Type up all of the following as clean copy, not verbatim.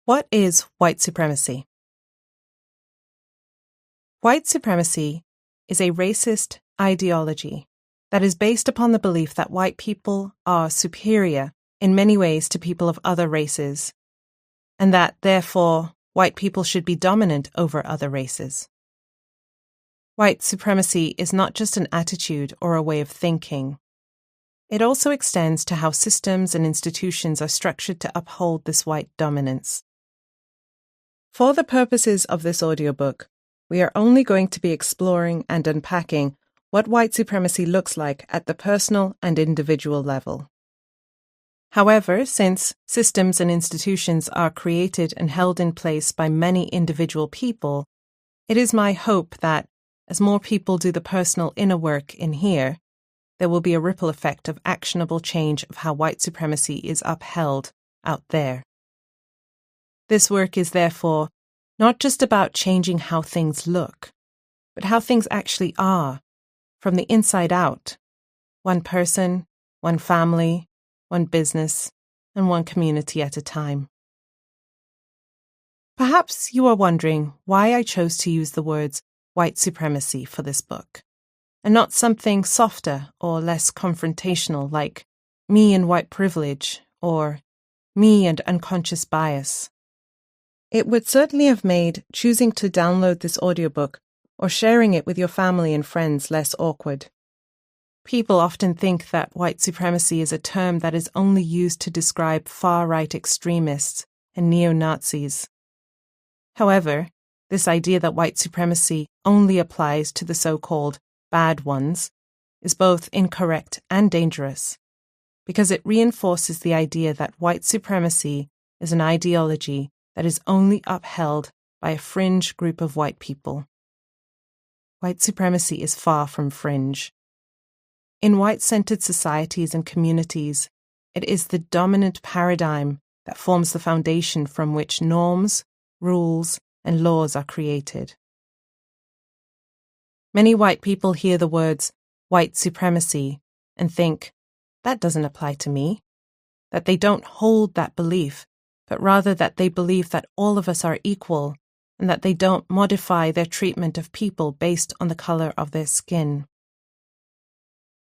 What is white supremacy? White supremacy is a racist ideology that is based upon the belief that white people are superior in many ways to people of other races, and that, therefore, white people should be dominant over other races. White supremacy is not just an attitude or a way of thinking. It also extends to how systems and institutions are structured to uphold this white dominance. For the purposes of this audiobook, we are only going to be exploring and unpacking what white supremacy looks like at the personal and individual level. However, since systems and institutions are created and held in place by many individual people, it is my hope that, as more people do the personal inner work in here, there will be a ripple effect of actionable change of how white supremacy is upheld out there. This work is therefore not just about changing how things look, but how things actually are, from the inside out, one person, one family, one business, and one community at a time. Perhaps you are wondering why I chose to use the words white supremacy for this book, and not something softer or less confrontational like me and white privilege or me and unconscious bias. It would certainly have made choosing to download this audiobook or sharing it with your family and friends less awkward. People often think that white supremacy is a term that is only used to describe far-right extremists and neo-Nazis. However, this idea that white supremacy only applies to the so-called bad ones is both incorrect and dangerous, because it reinforces the idea that white supremacy is an ideology that is only upheld by a fringe group of white people. White supremacy is far from fringe. In white-centered societies and communities, it is the dominant paradigm that forms the foundation from which norms, rules, and laws are created. Many white people hear the words white supremacy and think, that doesn't apply to me, that they don't hold that belief, but rather that they believe that all of us are equal and that they don't modify their treatment of people based on the color of their skin.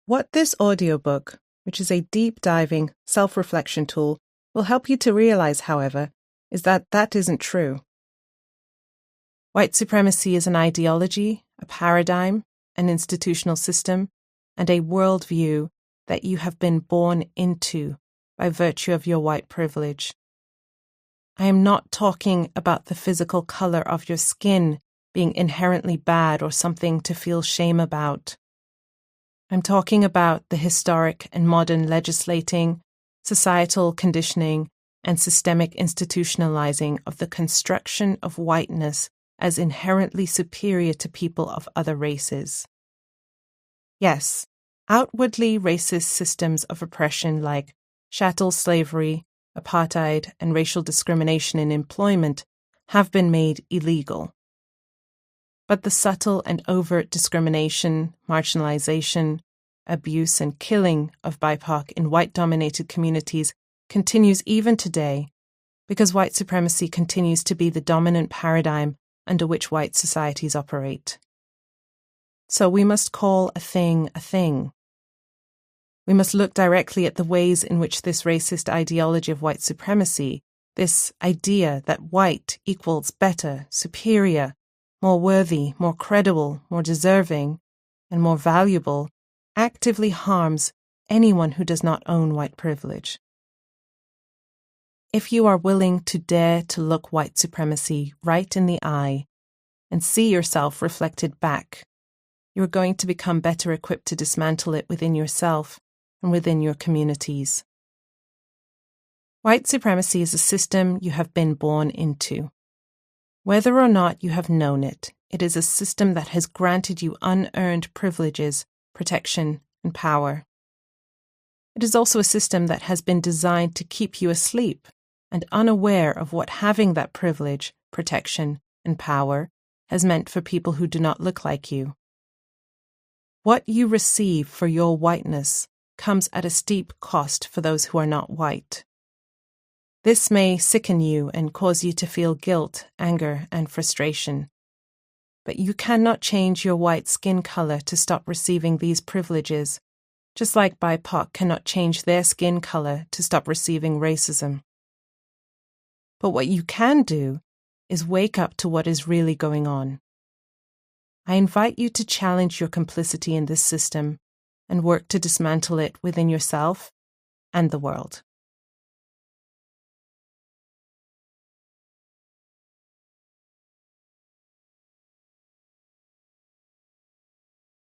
What this audiobook, which is a deep-diving self-reflection tool, will help you to realize, however, is that that isn't true. White supremacy is an ideology, a paradigm, an institutional system, and a worldview that you have been born into by virtue of your white privilege. I am not talking about the physical color of your skin being inherently bad or something to feel shame about. I'm talking about the historic and modern legislating, societal conditioning, and systemic institutionalizing of the construction of whiteness as inherently superior to people of other races. Yes, outwardly racist systems of oppression like chattel slavery, apartheid, and racial discrimination in employment have been made illegal. But the subtle and overt discrimination, marginalization, abuse, and killing of BIPOC in white-dominated communities continues even today because white supremacy continues to be the dominant paradigm under which white societies operate. So we must call a thing a thing. We must look directly at the ways in which this racist ideology of white supremacy, this idea that white equals better, superior, more worthy, more credible, more deserving, and more valuable, actively harms anyone who does not own white privilege. If you are willing to dare to look white supremacy right in the eye and see yourself reflected back, you are going to become better equipped to dismantle it within yourself and within your communities. White supremacy is a system you have been born into. Whether or not you have known it, it is a system that has granted you unearned privileges, protection, and power. It is also a system that has been designed to keep you asleep and unaware of what having that privilege, protection, and power has meant for people who do not look like you. What you receive for your whiteness comes at a steep cost for those who are not white. This may sicken you and cause you to feel guilt, anger, and frustration. But you cannot change your white skin color to stop receiving these privileges, just like BIPOC cannot change their skin color to stop receiving racism. But what you can do is wake up to what is really going on. I invite you to challenge your complicity in this system and work to dismantle it within yourself and the world.